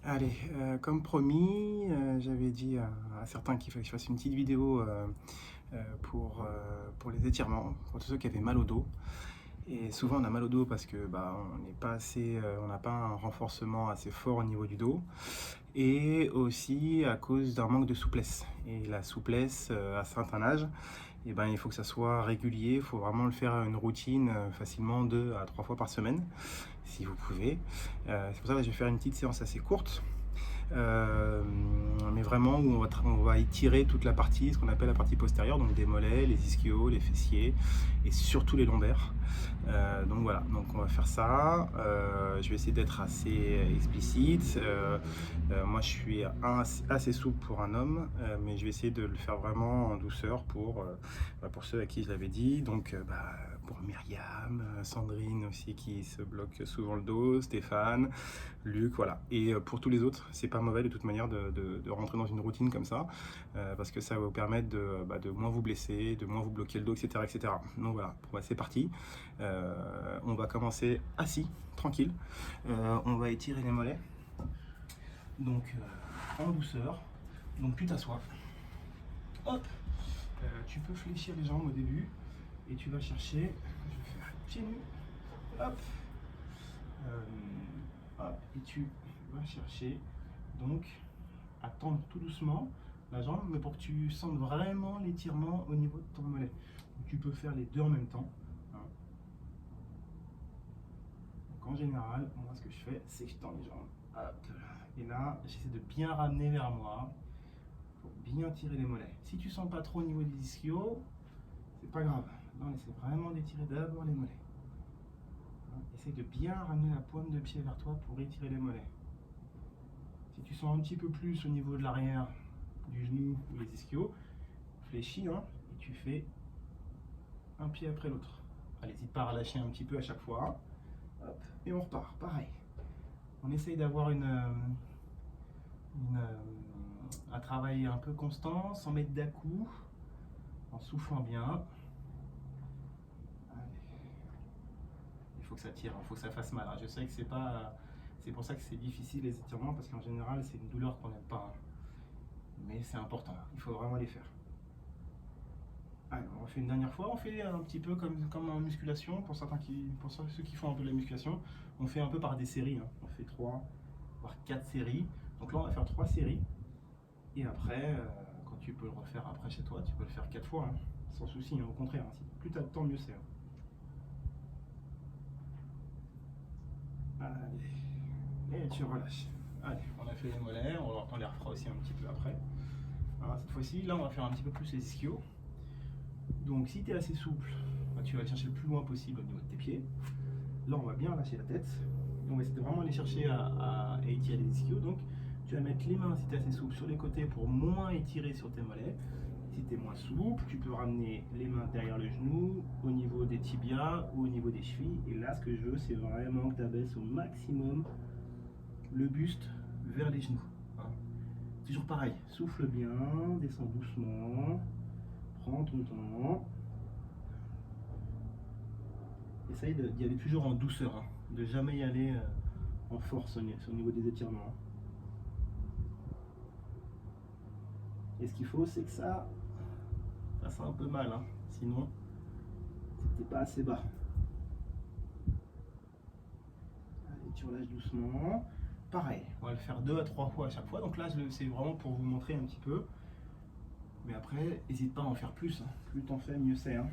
Allez, comme promis, j'avais dit à certains qu'il fallait que je fasse une petite vidéo, pour les étirements, pour tous ceux qui avaient mal au dos. Et souvent on a mal au dos parce que, bah, on n'est pas assez, on n'a pas un renforcement assez fort au niveau du dos et aussi à cause d'un manque de souplesse. Et la souplesse, à un certain âge, et ben, il faut que ça soit régulier, il faut vraiment le faire une routine, facilement 2 à 3 fois par semaine, si vous pouvez. C'est pour ça que je vais faire une petite séance assez courte. Euh, mais vraiment où on va étirer toute la partie, ce qu'on appelle la partie postérieure, donc des mollets, les ischios, les fessiers et surtout les lombaires. Donc voilà, donc on va faire ça. Je vais essayer d'être assez explicite. Moi je suis assez souple pour un homme, mais je vais essayer de le faire vraiment en douceur pour ceux à qui je l'avais dit. Donc pour Myriam, Sandrine aussi qui se bloque souvent le dos, Stéphane, Luc, voilà. Et pour tous les autres, c'est pas mauvais de toute manière de rentrer dans une routine comme ça, parce que ça va vous permettre de moins vous blesser, de moins vous bloquer le dos, etc. etc. Donc voilà, c'est parti. On va commencer assis, tranquille. On va étirer les mollets, donc en douceur. Donc tu t'assois. Hop, tu peux fléchir les jambes au début et tu vas chercher, je vais faire pieds nus, hop, hop, et tu vas chercher donc à tendre tout doucement la jambe, mais pour que tu sentes vraiment l'étirement au niveau de ton mollet. Donc, tu peux faire les deux en même temps, hein. Donc en général, moi ce que je fais, c'est que je tends les jambes, hop, et là j'essaie de bien ramener vers moi pour bien tirer les mollets. Si tu sens pas trop au niveau des ischios, c'est pas grave. Là on essaie vraiment d'étirer d'abord les mollets. Essaye de bien ramener la pointe de pied vers toi pour étirer les mollets. Si tu sens un petit peu plus au niveau de l'arrière du genou ou les ischios, fléchis, hein, et tu fais un pied après l'autre. N'hésite pas à relâcher un petit peu à chaque fois. Hop, et on repart, pareil. On essaye d'avoir un travail un peu constant, sans mettre d'à-coups, en soufflant bien. Il faut que ça tire, il faut que ça fasse mal. Je sais que c'est pas, c'est pour ça que c'est difficile les étirements, parce qu'en général c'est une douleur qu'on n'aime pas. Mais c'est important, il faut vraiment les faire. Allez, on refait une dernière fois, on fait un petit peu comme en musculation, pour ceux qui font un peu de la musculation, on fait un peu par des séries, hein. On fait 3 voire 4 séries. Donc là on va faire 3 séries, et après, quand tu peux le refaire après chez toi, tu peux le faire 4 fois, hein, sans souci, hein, au contraire, hein. Plus tu as de temps, mieux c'est, hein. Allez, et tu relâches. Allez, on a fait les mollets, on les refera aussi un petit peu après. Alors, cette fois-ci, là on va faire un petit peu plus les ischios. Donc si tu es assez souple, bah, tu vas le chercher le plus loin possible au niveau de tes pieds. Là on va bien lâcher la tête. Et on va essayer de vraiment aller chercher à étirer les ischios. Donc tu vas mettre les mains, si tu es assez souple, sur les côtés pour moins étirer sur tes mollets. Si tu es moins souple, tu peux ramener les mains derrière le genou, au niveau des tibias ou au niveau des chevilles. Et là ce que je veux, c'est vraiment que tu abaisses au maximum le buste vers les genoux, hein. Toujours pareil, souffle bien, descends doucement, prends ton temps. Essaye d'y aller toujours en douceur, hein, de jamais y aller en force au niveau des étirements. Et ce qu'il faut, c'est que ça fasse un peu mal, hein. Sinon, c'est pas assez bas. Allez, tu relâches doucement. Pareil, on va le faire 2 à 3 fois à chaque fois. Donc là, c'est vraiment pour vous montrer un petit peu. Mais après, n'hésite pas à en faire plus, hein. Plus t'en fais, mieux c'est, hein.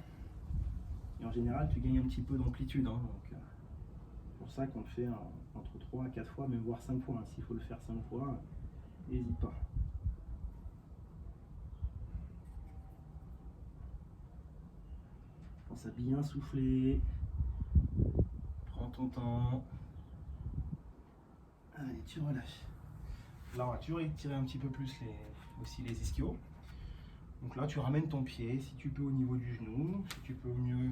Et en général, tu gagnes un petit peu d'amplitude, hein. Donc, c'est pour ça qu'on le fait entre 3 à 4 fois, même voire 5 fois, hein. S'il faut le faire 5 fois, n'hésite pas. Pense à bien souffler. Prends ton temps. Allez, tu relâches. Là, on va toujours étirer un petit peu plus aussi les ischios. Donc là, tu ramènes ton pied, si tu peux au niveau du genou, si tu peux mieux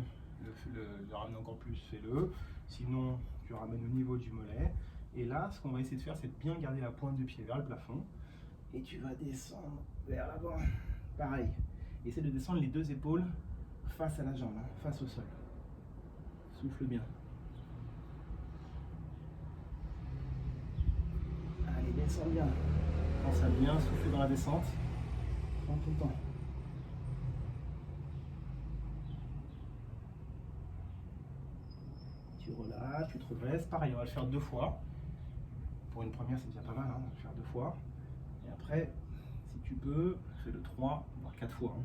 le ramener encore plus, fais-le. Sinon, tu ramènes au niveau du mollet. Et là, ce qu'on va essayer de faire, c'est de bien garder la pointe de pied vers le plafond. Et tu vas descendre vers l'avant. Pareil. Essaie de descendre les deux épaules face à la jambe, hein, face au sol. Souffle bien. Allez, Descends bien. Pense à bien souffler dans la descente. Prends tout le temps. Tu relâches, tu te redresses. Pareil, on va le faire 2 fois. Pour une première, c'est déjà pas mal, hein, on va le faire 2 fois. Et après, si tu peux, fais-le 3, voire 4 fois. Hein.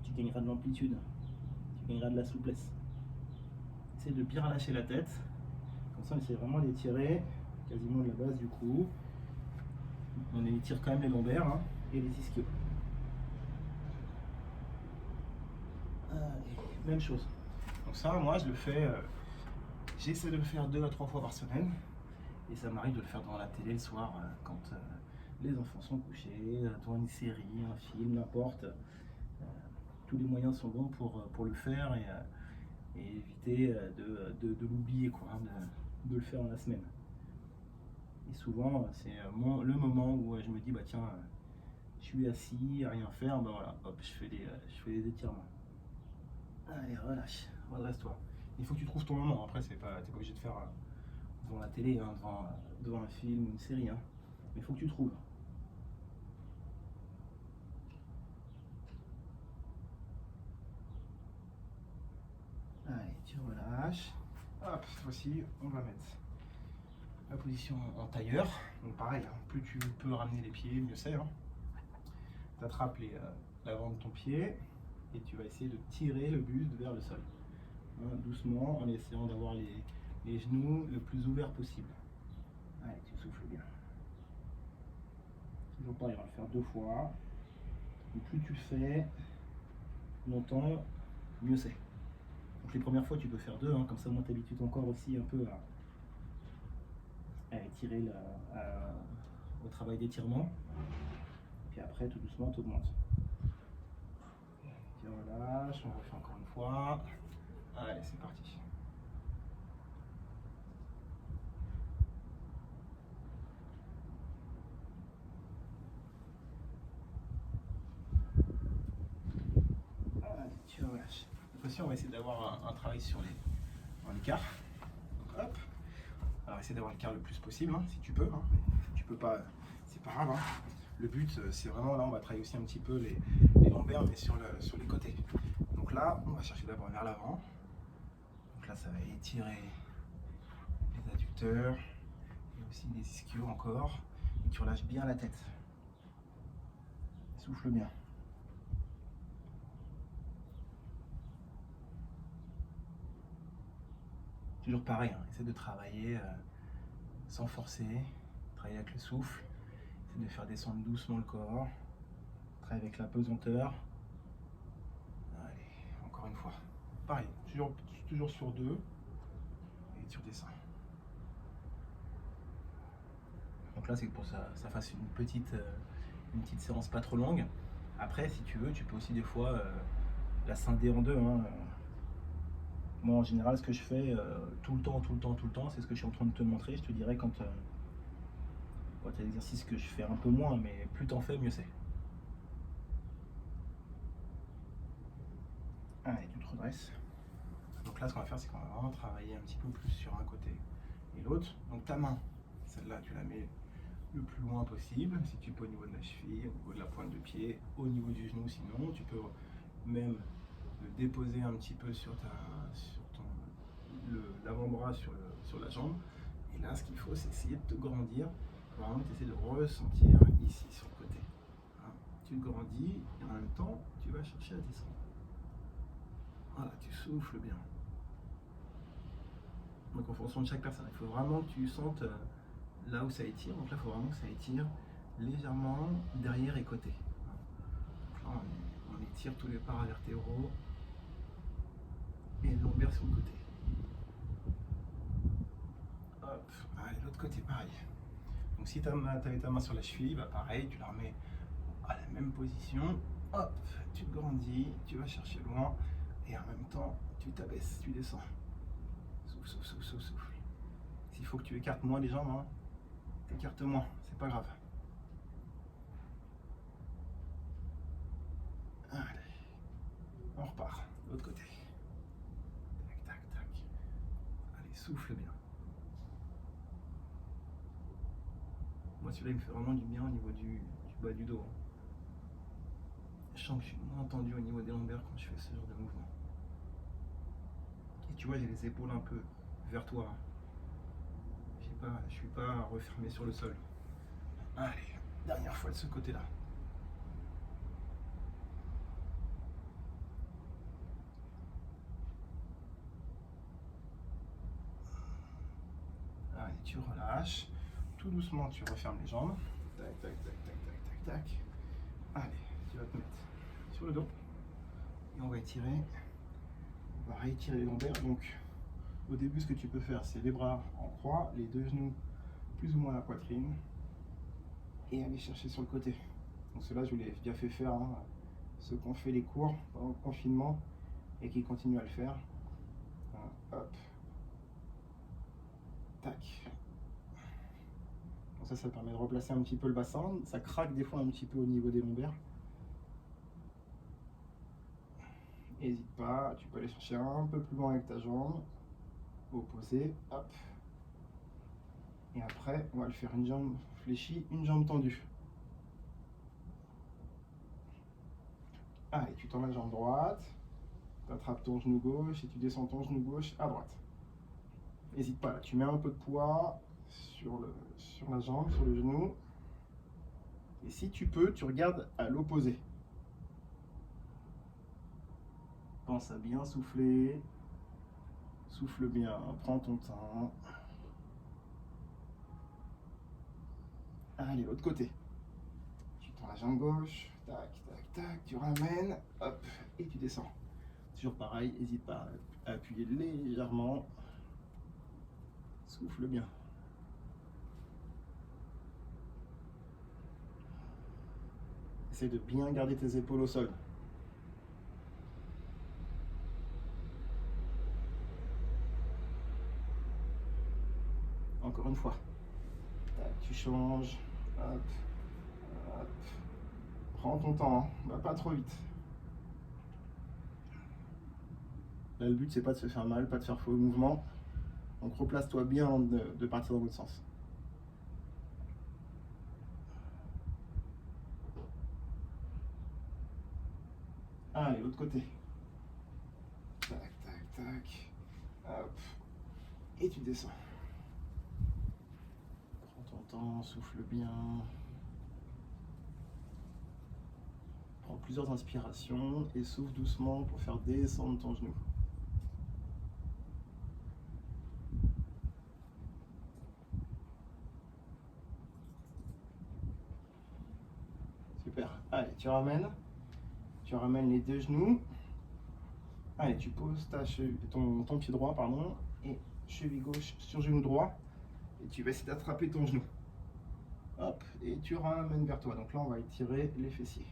Tu gagneras de l'amplitude, tu gagneras de la souplesse. Essaye de bien relâcher la tête. Comme ça, on essaie vraiment d'étirer quasiment de la base du cou. On étire quand même les lombaires hein, et les ischios. Allez, même chose. Donc ça, moi, je le fais, j'essaie de le faire 2 à 3 fois par semaine. Et ça m'arrive de le faire devant la télé le soir quand les enfants sont couchés, devant une série, un film, n'importe. Tous les moyens sont bons pour le faire et éviter de l'oublier, quoi, hein, de le faire dans la semaine. Et souvent, c'est le moment où je me dis, bah tiens, je suis assis, à rien faire, bah voilà, hop, je fais des étirements. Allez, relâche, redresse-toi. Il faut que tu trouves ton moment, après, t'es pas obligé de faire devant la télé, hein, devant un film ou une série, hein. Mais il faut que tu trouves. Allez, tu relâches. Hop, cette fois-ci, on va mettre la position en tailleur. Donc pareil, hein, plus tu peux ramener les pieds, mieux c'est. Hein. Tu attrapes l'avant de ton pied et tu vas essayer de tirer le buste vers le sol. Hein, doucement, en essayant d'avoir les genoux le plus ouverts possible. Allez, tu souffles bien. Toujours pareil, on va le faire 2 fois. Et plus tu fais longtemps, mieux c'est. Donc les premières fois, tu peux faire 2, hein, comme ça, moi, tu habitues ton corps aussi un peu à étirer au travail d'étirement. Puis après, tout doucement, tu augmentes. Tu relâches, on refait encore une fois. Allez, c'est parti. Allez, tu relâches. Cette fois-ci, on va essayer d'avoir un travail sur l'écart. Donc, hop. Alors, essaie d'avoir l'écart le plus possible, hein, si tu peux. Hein. Si tu peux pas, c'est pas grave. Hein. Le but, c'est vraiment, là, on va travailler aussi un petit peu les lombaires, mais sur les côtés. Donc là, on va chercher d'abord vers l'avant. Donc là, ça va étirer les adducteurs et aussi les ischios encore. Et tu relâches bien la tête. Souffle bien. Toujours pareil, hein, essaie de travailler sans forcer, travailler avec le souffle, essaie de faire descendre doucement le corps, travailler avec la pesanteur. Allez, encore une fois. Pareil, toujours sur 2 et tu redescends. Donc là, c'est pour que ça fasse une petite séance pas trop longue. Après, si tu veux, tu peux aussi des fois la scinder en 2. Hein. Moi, en général, ce que je fais tout le temps, c'est ce que je suis en train de te montrer. Je te dirais quand il y a des exercices que je fais un peu moins, mais plus t'en fais, mieux c'est. Allez, tu te redresses. Donc là, ce qu'on va faire, c'est qu'on va vraiment travailler un petit peu plus sur un côté et l'autre. Donc ta main, celle-là, tu la mets le plus loin possible, si tu peux au niveau de la cheville, au niveau de la pointe de pied, au niveau du genou. Sinon, tu peux même le déposer un petit peu sur l'avant-bras sur la jambe. Et là, ce qu'il faut, c'est essayer de te grandir. Vraiment, tu essaies de ressentir ici sur le côté. Hein, tu te grandis et en même temps, tu vas chercher à descendre. Voilà, tu souffles bien. Donc en fonction de chaque personne, il faut vraiment que tu sentes là où ça étire. Donc là, il faut vraiment que ça étire légèrement derrière et côté. Donc là, on étire tous les paravertébraux et le lombaire sur le côté. Hop, allez, l'autre côté, pareil. Donc si tu avais ta main sur la cheville, bah pareil, tu la remets à la même position. Hop, tu te grandis, tu vas chercher loin et en même temps, tu t'abaisses, tu descends. Souffle, souffle, souffle, souffle, souffle. S'il faut que tu écartes moins les jambes, hein, t'écartes moins, c'est pas grave. Allez, on repart, de l'autre côté. Tac, tac, tac. Allez, souffle bien. Moi, celui-là, il me fait vraiment du bien au niveau du bas du dos, hein. Je sens que je suis moins tendu au niveau des lombaires quand je fais ce genre de mouvement. Et tu vois, j'ai les épaules un peu vers toi, hein. Je suis pas refermé sur le sol. Allez, dernière fois de ce côté-là. Allez, tu relâches. Tout doucement, tu refermes les jambes. Tac, tac, tac, tac, tac, tac, tac. Allez, tu vas te mettre sur le dos. Et on va étirer. On va réétirer les lombaires. Donc, au début, ce que tu peux faire, c'est les bras en croix, les deux genoux plus ou moins à la poitrine. Et aller chercher sur le côté. Donc cela, je vous l'ai déjà fait faire, hein, ceux qui ont fait les cours pendant le confinement et qui continuent à le faire. Hop. Tac. Donc ça permet de replacer un petit peu le bassin. Ça craque des fois un petit peu au niveau des lombaires. N'hésite pas, tu peux aller chercher un peu plus loin avec ta jambe. Opposée. Hop. Et après, on va le faire une jambe fléchie, une jambe tendue. Allez, tu tends la jambe droite, tu attrapes ton genou gauche et tu descends ton genou gauche à droite. N'hésite pas, là, tu mets un peu de poids sur la jambe, sur le genou. Et si tu peux, tu regardes à l'opposé. Pense à bien souffler. Souffle bien, prends ton temps. Allez, l'autre côté. Tu tends la jambe gauche, tac, tac, tac, tu ramènes, hop, et tu descends. Toujours pareil, n'hésite pas à appuyer légèrement. Souffle bien. Essaye de bien garder tes épaules au sol. Encore une fois. Tac, tu changes. Hop, hop. Prends ton temps, hein. Va pas trop vite. Là, le but, c'est pas de se faire mal, pas de faire faux mouvement. Donc replace-toi bien avant de partir dans l'autre sens. Allez, l'autre côté. Tac, tac, tac. Hop. Et tu descends. Prends ton temps, souffle bien. Prends plusieurs inspirations et souffle doucement pour faire descendre ton genou. Super. Allez, tu ramènes les deux genoux. Allez, tu poses ton pied droit, pardon, et cheville gauche sur genou droit. Et tu vas essayer d'attraper ton genou. Hop, et tu ramènes vers toi. Donc là, on va étirer les fessiers.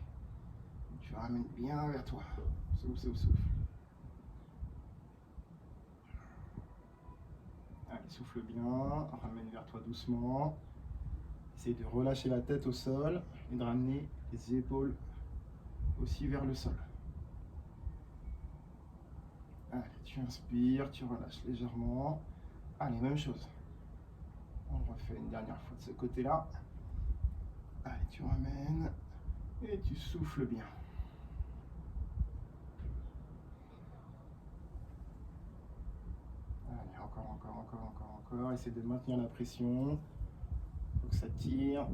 Tu ramènes bien vers toi. Souffle, souffle, souffle. Allez, souffle bien. Ramène vers toi doucement. Essaye de relâcher la tête au sol et de ramener les épaules aussi vers le sol. Allez, tu inspires, tu relâches légèrement. Allez, même chose. On refait une dernière fois de ce côté-là. Allez, tu ramènes et tu souffles bien. Allez, encore. Essaye de maintenir la pression. Faut que ça tire.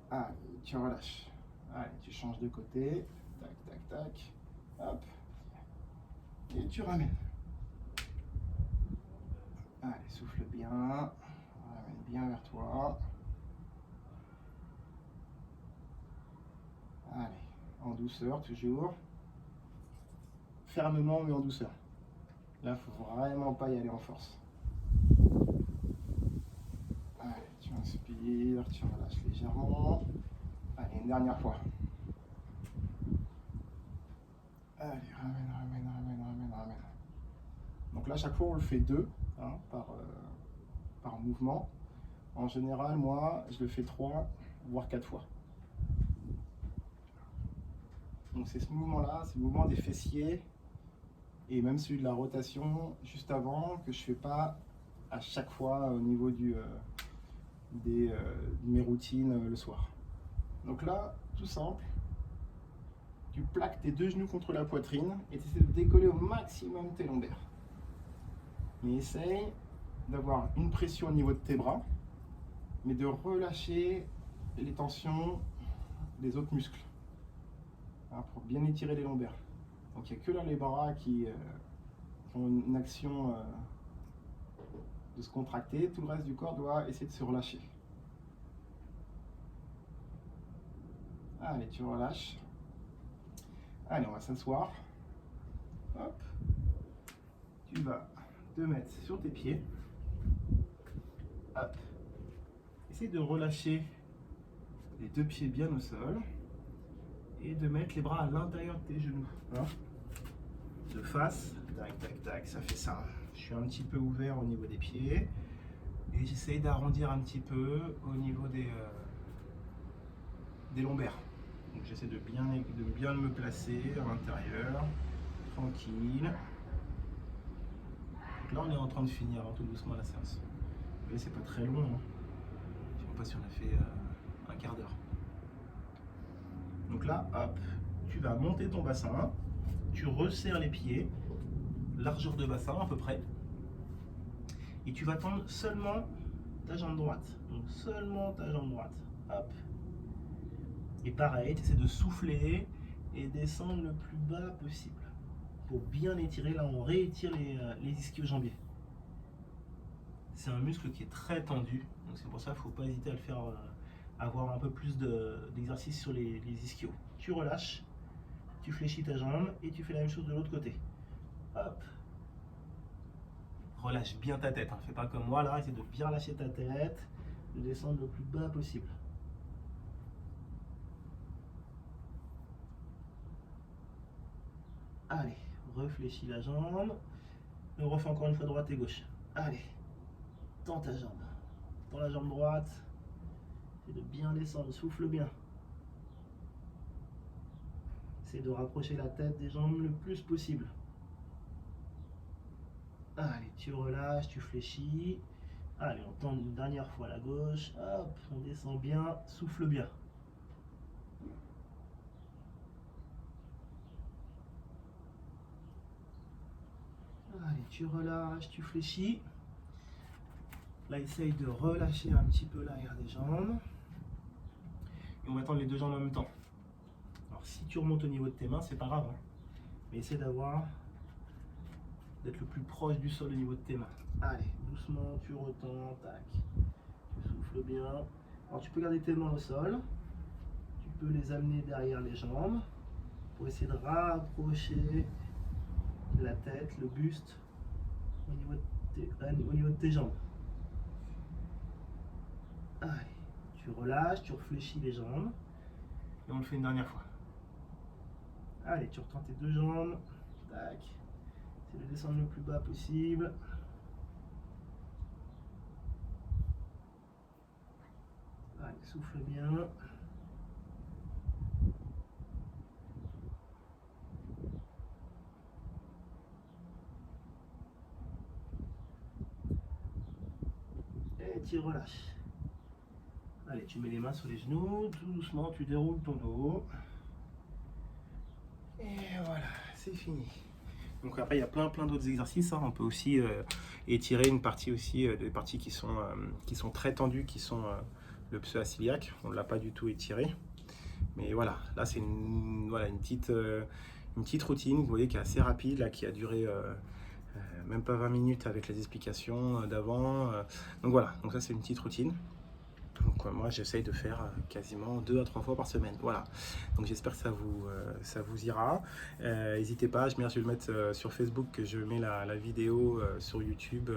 Allez, tu relâches. Allez, tu changes de côté. Tac, tac, tac. Hop. Et tu ramènes. Allez, souffle bien. Ramène bien vers toi. Allez, en douceur toujours. Fermement mais en douceur. Là, faut vraiment pas y aller en force. Allez, tu inspires, tu relâches légèrement. Allez, une dernière fois. Allez, ramène. Donc là, chaque fois, on le fait deux, hein, par mouvement. En général, moi, je le fais 3, voire 4 fois. Donc c'est ce mouvement-là, c'est le mouvement des fessiers et même celui de la rotation juste avant que je fais pas à chaque fois au niveau de mes routines le soir. Donc là, tout simple, tu plaques tes deux genoux contre la poitrine et tu essaies de décoller au maximum tes lombaires. Mais essaye d'avoir une pression au niveau de tes bras, mais de relâcher les tensions des autres muscles, hein, pour bien étirer les lombaires. Donc il n'y a que là les bras qui ont une action de se contracter, tout le reste du corps doit essayer de se relâcher. Allez, tu relâches. Allez, on va s'asseoir. Hop. Tu vas te mettre sur tes pieds. Hop. Essaye de relâcher les deux pieds bien au sol et de mettre les bras à l'intérieur de tes genoux. Hein, de face, tac, tac, tac, ça fait ça. Je suis un petit peu ouvert au niveau des pieds et j'essaye d'arrondir un petit peu au niveau des lombaires. Donc j'essaie de bien me placer à l'intérieur, tranquille. Donc là on est en train de finir tout doucement la séance. Mais c'est pas très long, hein. Je ne sais pas si on a fait un quart d'heure. Donc là, hop, tu vas monter ton bassin, tu resserres les pieds, largeur de bassin à peu près, et tu vas tendre seulement ta jambe droite. Donc seulement ta jambe droite. Hop. Et pareil, tu essaies de souffler et descendre le plus bas possible pour bien étirer. Là, on réétire les ischio-jambiers. C'est un muscle qui est très tendu, donc c'est pour ça qu'il ne faut pas hésiter à le faire, avoir un peu plus d'exercice sur les ischios. Tu relâches, tu fléchis ta jambe et tu fais la même chose de l'autre côté. Hop. Relâche bien ta tête, hein. Fais pas comme moi là, essaie de bien lâcher ta tête, de descendre le plus bas possible. Allez, réfléchis la jambe. Et on refait encore une fois droite et gauche. Allez, tends ta jambe. Tends la jambe droite. Essaie de bien descendre, souffle bien. Essaie de rapprocher la tête des jambes le plus possible. Allez, tu relâches, tu fléchis. Allez, on tend une dernière fois la gauche. Hop, on descend bien, souffle bien. Allez, tu relâches, tu fléchis. Là, essaye de relâcher un petit peu l'arrière des jambes. Et on va tendre les deux jambes en même temps. Alors, si tu remontes au niveau de tes mains, c'est pas grave, hein. Mais essaie d'être le plus proche du sol au niveau de tes mains. Allez, doucement, tu retends, tac. Tu souffles bien. Alors, tu peux garder tes mains au sol. Tu peux les amener derrière les jambes pour essayer de rapprocher la tête, le buste au niveau de tes jambes. Allez, tu relâches, tu réfléchis les jambes et on le fait une dernière fois. Allez, tu retends tes deux jambes, tac, essaie de descendre le plus bas possible. Allez, souffle bien. Et tu relâches. Allez, tu mets les mains sur les genoux, tout doucement, tu déroules ton dos. Et voilà, c'est fini. Donc après, il y a plein d'autres exercices, hein. On peut aussi étirer une partie aussi, des parties qui sont très tendues, qui sont le pseudo-ciliaque. On ne l'a pas du tout étiré. Mais voilà, là c'est une petite routine, vous voyez, qui est assez rapide, là, qui a duré même pas 20 minutes avec les explications d'avant. Donc voilà, donc ça c'est une petite routine. Donc moi j'essaye de faire quasiment 2 à 3 fois par semaine. Voilà. Donc j'espère que ça vous ira. N'hésitez pas, je vais le mettre sur Facebook, que je mets la vidéo sur YouTube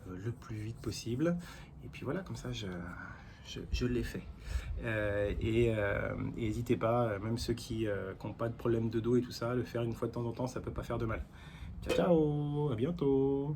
le plus vite possible. Et puis voilà, comme ça je l'ai fait. Et n'hésitez pas, même ceux qui n'ont pas de problème de dos et tout ça, le faire une fois de temps en temps, ça peut pas faire de mal. Ciao, ciao, à bientôt.